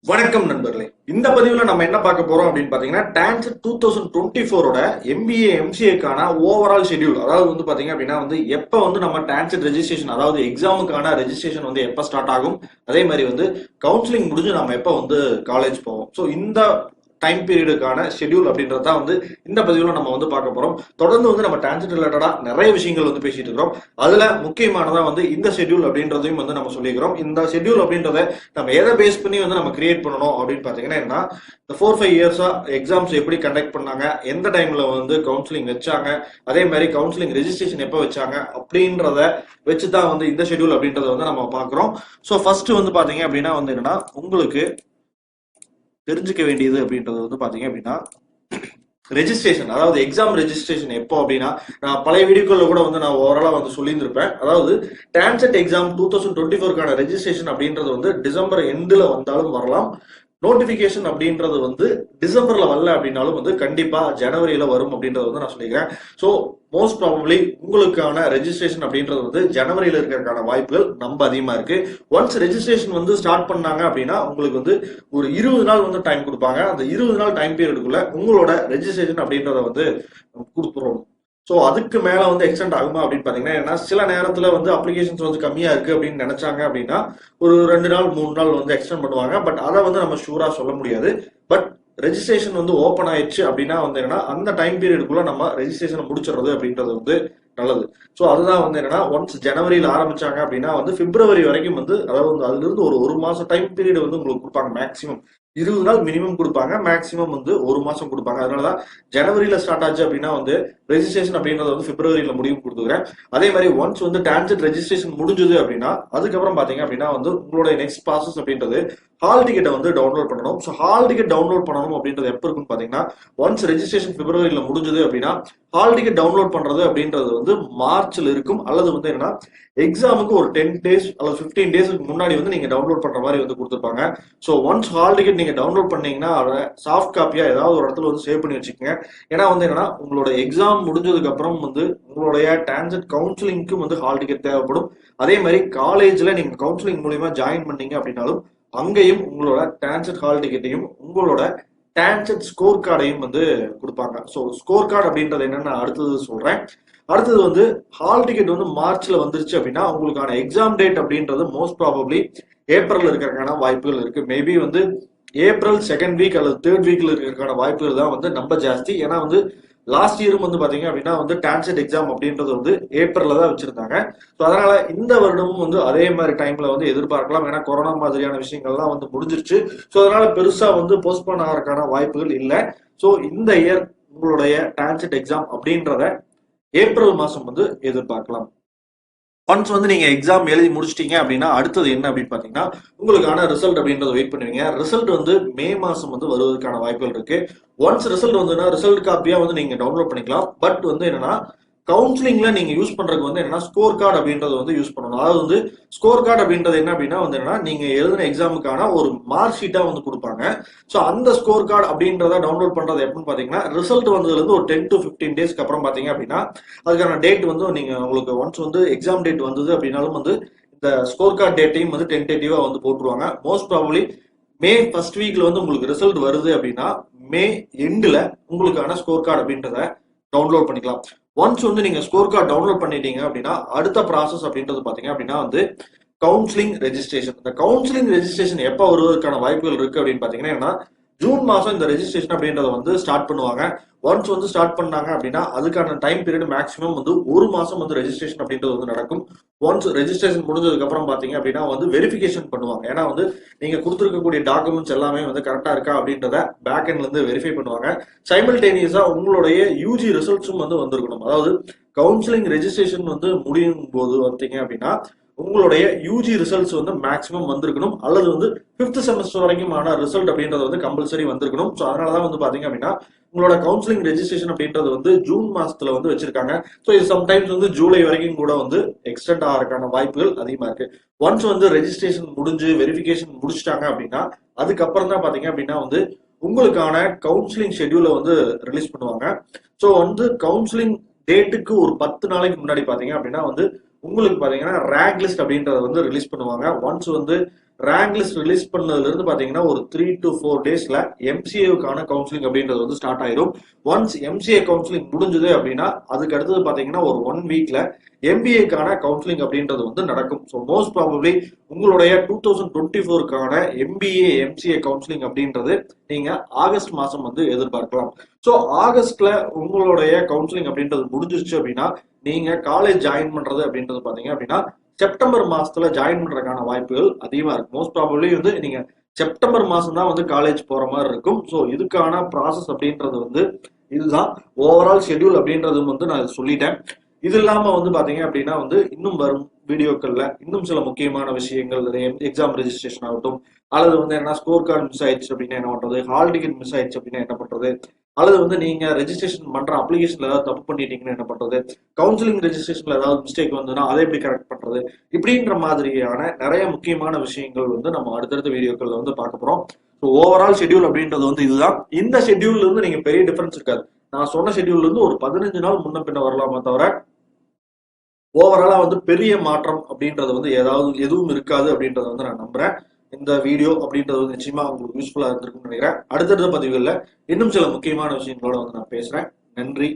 வணக்கம் நண்பர்களே. இந்த பதிவுல நம்ம என்ன பார்க்க போறோம் அப்படின்னு பாத்தீங்கன்னா Tancet 2024ஓட MBA MCAக்கான ஓவரால் ஷெட்யூல். அதாவது வந்து பாத்தீங்க அப்படின்னா எப்ப நம்ம Tancet ரெஜிஸ்ட்ரேஷன், அதாவது எக்ஸாமுக்கான ரெஜிஸ்ட்ரேஷன் எப்ப ஸ்டார்ட் ஆகும், அதே மாதிரி கவுன்சிலிங் முடிஞ்சு நம்ம எப்ப காலேஜ் போவோம். ஸோ இந்த டைம் பீரியடுக்கான ஷெட்யூல் அப்படின்றத இந்த பதிவுல நம்ம பார்க்க போறோம். தொடர்ந்து நம்ம Tancet ரிலேட்டடா நிறைய விஷயங்கள் பேசிட்டு இருக்கிறோம். அதுல முக்கியமானதா இந்த ஷெட்யூல் அப்படின்றதையும் நம்ம சொல்லிக்கிறோம். இந்த ஷெட்யூல் அப்படின்றத நம்ம எதை பேஸ் பண்ணி நம்ம கிரியேட் பண்ணணும் அப்படின்னு பாத்தீங்கன்னா இந்த 4-5 இயர்ஸா எக்ஸாம்ஸ் எப்படி கண்டக்ட் பண்ணாங்க, எந்த டைம்ல கவுன்சிலிங் வச்சாங்க, அதே மாதிரி கவுன்சிலிங் ரெஜிஸ்ட்ரேஷன் எப்ப வச்சாங்க அப்படின்றத வச்சுதான் இந்த ஷெட்யூல் அப்படின்றத நம்ம பாக்குறோம். ஸோ ஃபர்ஸ்ட் பாத்தீங்க அப்படின்னா என்னன்னா, உங்களுக்கு தெரிஞ்சுக்க வேண்டியது அப்படின்றது பாத்தீங்க அப்படின்னா ரெஜிஸ்ட்ரேஷன், அதாவது எக்ஸாம் ரெஜிஸ்ட்ரேஷன் எப்போ அப்படின்னா, நான் பழைய வீடியோக்கள்ல கூட நான் ஓவராலா சொல்லியிருந்திருப்பேன். அதாவது Tancet எக்ஸாம் 2024க்கான ரெஜிஸ்ட்ரேஷன் அப்படின்றது டிசம்பர் எண்ட்ல வந்தாலும் வரலாம். நோட்டிபிகேஷன் அப்படின்றது டிசம்பர்ல வரல அப்படின்னாலும் கண்டிப்பா ஜனவரியில வரும் அப்படின்றது நான் சொல்லிக்கிறேன். ஸோ மோஸ்ட் ப்ராபப்ளி உங்களுக்கான ரெஜிஸ்ட்ரேஷன் அப்படின்றது ஜனவரியில இருக்கிறதுக்கான வாய்ப்புகள் ரொம்ப அதிகமா இருக்கு. ஒன்ஸ் ரெஜிஸ்ட்ரேஷன் ஸ்டார்ட் பண்ணாங்க அப்படின்னா உங்களுக்கு ஒரு 20 நாள் டைம் கொடுப்பாங்க. அந்த 20 நாள் டைம் பீரியடுக்குள்ள உங்களோட ரெஜிஸ்ட்ரேஷன் அப்படின்றத கொடுத்துரும். ஸோ அதுக்கு மேல எக்ஸ்டெண்ட் ஆகுமா அப்படின்னு பாத்தீங்கன்னா, சில நேரத்துல அப்ளிகேஷன்ஸ் கம்மியா இருக்கு அப்படின்னு நினைச்சாங்க அப்படின்னா ஒரு 2 நாள் 3 நாள் எக்ஸ்டெண்ட் பண்ணுவாங்க. பட் அதை நம்ம ஷூரா சொல்ல முடியாது. பட் ரெஜிஸ்ட்ரேஷன் ஓப்பன் ஆயிடுச்சு அப்படின்னா என்னன்னா, அந்த டைம் பீரியடுக்குள்ள நம்ம ரெஜிஸ்ட்ரேஷன் முடிச்சிடுறது அப்படின்றது நல்லது. ஸோ அதுதான் என்னன்னா, ஒன்ஸ் ஜனவரியில ஆரம்பிச்சாங்க அப்படின்னா பிப்ரவரி வரைக்கும் அதாவது அதுல இருந்து ஒரு மாசம் டைம் பீரியட் உங்களுக்கு கொடுப்பாங்க. மேக்சிமம் 20 நாள் மினிமம் கொடுப்பாங்க, மேக்சிமம் 1 மாசம் கொடுப்பாங்க. அதனாலதான் ஜனவரியில ஸ்டார்ட் ஆச்சு அப்படின்னா ரெஜிஸ்ட்ரேஷன் அப்படின்றது பிப்ரவரியில முடிவு கொடுத்துக்கிறேன். அதே மாதிரி ஒன்ஸ் Tancet ரெஜிஸ்ட்ரேஷன் முடிஞ்சது அப்படின்னா அதுக்கப்புறம் பாத்தீங்க அப்படின்னா உங்களுடைய நெக்ஸ்ட் ப்ராசஸ் அப்படின்றது ஹால் டிக்கெட்டை டவுன்லோட் பண்ணணும். ஸோ ஹால் டிக்கெட் டவுன்லோட் பண்ணணும் அப்படின்றது எப்ப இருக்குன்னு பாத்தீங்கன்னா, ஒன்ஸ் ரெஜிஸ்ட்ரேஷன் பிப்ரவரியில முடிஞ்சது அப்படின்னா ஹால் டிக்கெட் டவுன்லோட் பண்றது அப்படின்றது மார்ச்ல இருக்கும். அல்லது என்னன்னா எக்ஸாமுக்கு ஒரு 10 டேஸ் அல்லது 15 டேஸ்க்கு முன்னாடி நீங்க டவுன்லோட் பண்ற மாதிரி கொடுத்துருப்பாங்க. ஸோ ஒன்ஸ் ஹால் டிக்கெட் நீங்க டவுன்லோட் பண்ணீங்கன்னா அதை சாஃப்ட் காப்பியா ஏதாவது ஒரு இடத்துல சேவ் பண்ணி வச்சுக்கோங்க. ஏன்னா என்னன்னா உங்களோட எக்ஸாம் முடிஞ்சதுக்கு அப்புறம் உங்களுடைய Tancet கவுன்சிலிங்க்கு ஹால் டிக்கெட் தேவைப்படும். அதே மாதிரி காலேஜ்ல நீங்க கவுன்சிலிங் மூலியமா ஜாயின் பண்ணீங்க அப்படின்னாலும் அங்கேயும் உங்களோட Tancet ஹால் டிக்கெட்டையும் உங்களோட Tancet ஸ்கோர் கார்டையும் கொடுப்பாங்க. ஸோ ஸ்கோர் கார்டு அப்படின்றது என்னன்னு அடுத்தது சொல்றேன். அடுத்தது ஹால் டிக்கெட் மார்ச்ல வந்துருச்சு அப்படின்னா உங்களுக்கான எக்ஸாம் டேட் அப்படின்றது மோஸ்ட் ப்ராபப்ளி ஏப்ரல்ல இருக்கிறதுக்கான வாய்ப்புகள் இருக்கு. மேபி ஏப்ரல் 2nd வீக் அல்லது 3rd வீக்ல இருக்கிறதுக்கான வாய்ப்புகள் தான் ரொம்ப ஜாஸ்தி. ஏன்னா லாஸ்ட் இயரும் பாத்தீங்க அப்படின்னா Tancet எக்ஸாம் அப்படின்றது ஏப்ரல்ல தான் வச்சிருந்தாங்க. ஸோ அதனால இந்த வருடமும் அதே மாதிரி டைம்ல எதிர்பார்க்கலாம். ஏன்னா கொரோனா மாதிரியான விஷயங்கள்லாம் முடிஞ்சிருச்சு. ஸோ அதனால பெருசா போஸ்ட்போன் ஆகிறதுக்கான வாய்ப்புகள் இல்லை. ஸோ இந்த இயர் உங்களுடைய Tancet எக்ஸாம் அப்படின்றத ஏப்ரல் மாசம் எதிர்பார்க்கலாம். ஒன்ஸ் நீங்க எக்ஸாம் எழுதி முடிச்சிட்டீங்க அப்படின்னா அடுத்தது என்ன அப்படின்னு பாத்தீங்கன்னா, உங்களுக்கான ரிசல்ட் அப்படின்றத வெயிட் பண்ணுவீங்க. ரிசல்ட் மே மாசம் வருவதற்கான வாய்ப்புகள் இருக்கு. ஒன்ஸ் ரிசல்ட் ரிசல்ட் காப்பியா நீங்க டவுன்லோட் பண்ணிக்கலாம். பட் என்னன்னா கவுன்சிலிங்ல நீங்க யூஸ் பண்றதுக்கு என்னன்னா ஸ்கோர் கார்டு அப்படின்றத யூஸ் பண்ணணும். அதாவது ஸ்கோர் கார்டு அப்படின்றது என்ன அப்படின்னா என்னன்னா நீங்க எழுதின எக்ஸாமுக்கான ஒரு மார்க் ஷீட்டா கொடுப்பாங்க. ஸோ அந்த ஸ்கோர் கார்டு அப்படின்றத டவுன்லோட் பண்றது எப்படின்னு பாத்தீங்கன்னா, ரிசல்ட் வந்ததுல இருந்து ஒரு 10 to 15 டேஸ்க்கு அப்புறம் பாத்தீங்க அப்படின்னா அதுக்கான டேட் நீங்க உங்களுக்கு ஒன்ஸ் எக்ஸாம் டேட் வந்தது அப்படின்னாலும் இந்த ஸ்கோர் கார்டு டேட்டையும் டென்டேட்டிவா போட்டுருவாங்க. மோஸ்ட் ப்ராபப்ளி மே ஃபர்ஸ்ட் வீக்ல உங்களுக்கு ரிசல்ட் வருது அப்படின்னா மே எண்ட்ல உங்களுக்கான ஸ்கோர் கார்டு அப்படின்றத டவுன்லோட் பண்ணிக்கலாம். ஒன்ஸ் நீங்க ஸ்கோர் கார்டு டவுன்லோட் பண்ணிட்டீங்க அப்படின்னா அடுத்த ப்ராசஸ் அப்படின்றது பாத்தீங்க அப்படின்னா கவுன்சிலிங் ரெஜிஸ்ட்ரேஷன். இந்த கவுன்சிலிங் ரெஜிஸ்ட்ரேஷன் எப்ப வருவதற்கான வாய்ப்புகள் இருக்கு அப்படின்னு பாத்தீங்கன்னா, ஜூன் மாசம் இந்த ரெஜிஸ்ட்ரேஷன் அப்படின்றத ஸ்டார்ட் பண்ணுவாங்க. ஒன்ஸ் ஸ்டார்ட் பண்ணாங்க அப்படின்னா அதுக்கான டைம் பீரியட் மேக்ஸிமம் ஒரு மாசம் ரெஜிஸ்ட்ரேஷன் அப்படின்றது நடக்கும். ஒன்ஸ் ரெஜிஸ்ட்ரேஷன் முடிஞ்சதுக்கு அப்புறம் பாத்தீங்க அப்படின்னா வெரிஃபிகேஷன் பண்ணுவாங்க. ஏன்னா நீங்க கொடுத்துருக்கக்கூடிய டாக்குமெண்ட்ஸ் எல்லாமே கரெக்டா இருக்கா அப்படின்றத பேக் எண்ட்ல இருந்து வெரிஃபை பண்ணுவாங்க. சைமல்டேனியஸா உங்களுடைய யூஜி ரிசல்ட்ஸும் வந்திருக்கணும். அதாவது கவுன்சிலிங் ரெஜிஸ்ட்ரேஷன் முடியும் போது பார்த்தீங்க அப்படின்னா உங்களுடைய யூஜி ரிசல்ட்ஸ் மேக்ஸிமம் வந்திருக்கணும். அல்லது 5th செமஸ்டர் வரைக்கும் ஆன ரிசல்ட் அப்படின்றது கம்பல்சரி வந்திருக்கணும். ஸோ அதனாலதான் பாத்தீங்க அப்படின்னா உங்களோட கவுன்சிலிங் ரெஜிஸ்ட்ரேஷன் அப்படின்றது ஜூன் மாசத்துல வச்சிருக்காங்க. ஸோ இது சம்டைம்ஸ் ஜூலை வரைக்கும் கூட எக்ஸ்டெண்ட் ஆகிறதுக்கான வாய்ப்புகள் அதிகமா இருக்கு. ஒன்ஸ் ரெஜிஸ்ட்ரேஷன் முடிஞ்சு வெரிஃபிகேஷன் முடிச்சிட்டாங்க அப்படின்னா அதுக்கப்புறம் தான் பாத்தீங்க அப்படின்னா உங்களுக்கான கவுன்சிலிங் ஷெட்யூலை ரிலீஸ் பண்ணுவாங்க. ஸோ கவுன்சிலிங் டேட்டுக்கு ஒரு 10 நாளைக்கு முன்னாடி பாத்தீங்க அப்படின்னா உங்களுக்கு பாத்தீங்கன்னா ரேங்க் லிஸ்ட் அப்படின்றத ரிலீஸ் பண்ணுவாங்க. ஒன்ஸ் ரேங்க் லிஸ்ட் ரிலீஸ் பண்ணதுல இருந்து பாத்தீங்கன்னா ஒரு 3 to 4 டேஸ்ல எம்சிஏவுக்கான கவுன்சிலிங் அப்படின்றது வந்து ஸ்டார்ட் ஆயிரும். ஒன்ஸ் எம்சிஏ கவுன்சிலிங் முடிஞ்சது அப்படின்னா அதுக்கு அடுத்தது பாத்தீங்கன்னா ஒரு 1 வீக்ல எம்பிஏக்கான கவுன்சிலிங் அப்படின்றது வந்து நடக்கும். ஸோ மோஸ்ட் ப்ராபப்ளி உங்களுடைய 2024க்கான எம்பிஏ எம்சிஏ கவுன்சிலிங் அப்படின்றது நீங்க ஆகஸ்ட் மாசம் வந்து எதிர்பார்க்கலாம். ஸோ ஆகஸ்ட்ல உங்களுடைய கவுன்சிலிங் அப்படின்றது முடிஞ்சிருச்சு அப்படின்னா நீங்க காலேஜ் ஜாயின் பண்றது அப்படின்றது பாத்தீங்க அப்படின்னா செப்டம்பர் மாசத்துல ஜாயின் பண்றதுக்கான வாய்ப்புகள் அதிகமா இருக்கு. மோஸ்ட் ப்ராபப்ளி வந்து நீங்க செப்டம்பர் மாசம் தான் வந்து காலேஜ் போற மாதிரி இருக்கும். ஸோ இதுக்கான ப்ராசஸ் அப்படின்றது வந்து இதுதான். ஓவரால் ஷெட்யூல் அப்படின்றது வந்து நான் சொல்லிட்டேன். இது இல்லாம வந்து பாத்தீங்க அப்படின்னா வந்து இன்னும் வரும் வீடியோக்கள்ல இன்னும் சில முக்கியமான விஷயங்கள், எக்ஸாம் ரெஜிஸ்ட்ரேஷன் ஆகட்டும், அல்லது வந்து என்ன ஸ்கோர் கார்டு மிஸ் ஆயிடுச்சு அப்படின்னா என்ன பண்றது, ஹால் டிக்கெட் மிஸ் ஆயிடுச்சு அப்படின்னா என்ன பண்றது, அல்லது வந்து நீங்க ரெஜிஸ்ட்ரேஷன் பண்ற அப்ளிகேஷன்ல ஏதாவது தப்பு பண்ணிட்டீங்கன்னா என்ன பண்றது, கவுன்சிலிங் ரெஜிஸ்ட்ரேஷன்ல ஏதாவது மிஸ்டேக் வந்ததுன்னா அதை எப்படி கரெக்ட் பண்றது, இப்படின்ற மாதிரியான நிறைய முக்கியமான விஷயங்கள் வந்து நம்ம அடுத்தடுத்த வீடியோக்கள்ல வந்து பார்க்க போறோம். ஸோ ஓவரால் ஷெட்யூல் அப்படின்றது வந்து இதுதான். இந்த ஷெட்யூல்ல இருந்து நீங்க பெரிய டிஃபரன்ஸ் இருக்காது. நான் சொன்ன ஷெட்யூல்ல இருந்து ஒரு 15 நாள் முன்ன பின்ன வரலாமா தவிர ஓவராலா வந்து பெரிய மாற்றம் அப்படின்றது வந்து எதுவும் இருக்காது அப்படின்றத வந்து நான் நம்புறேன். இந்த வீடியோ அப்படின்றது வந்து நிச்சயமா உங்களுக்கு யூஸ்ஃபுல்லா இருந்திருக்கும்னு நினைக்கிறேன். அடுத்தடுத்த பதிவுகள்ல இன்னும் சில முக்கியமான விஷயங்களோட வந்து நான் பேசுறேன். நன்றி.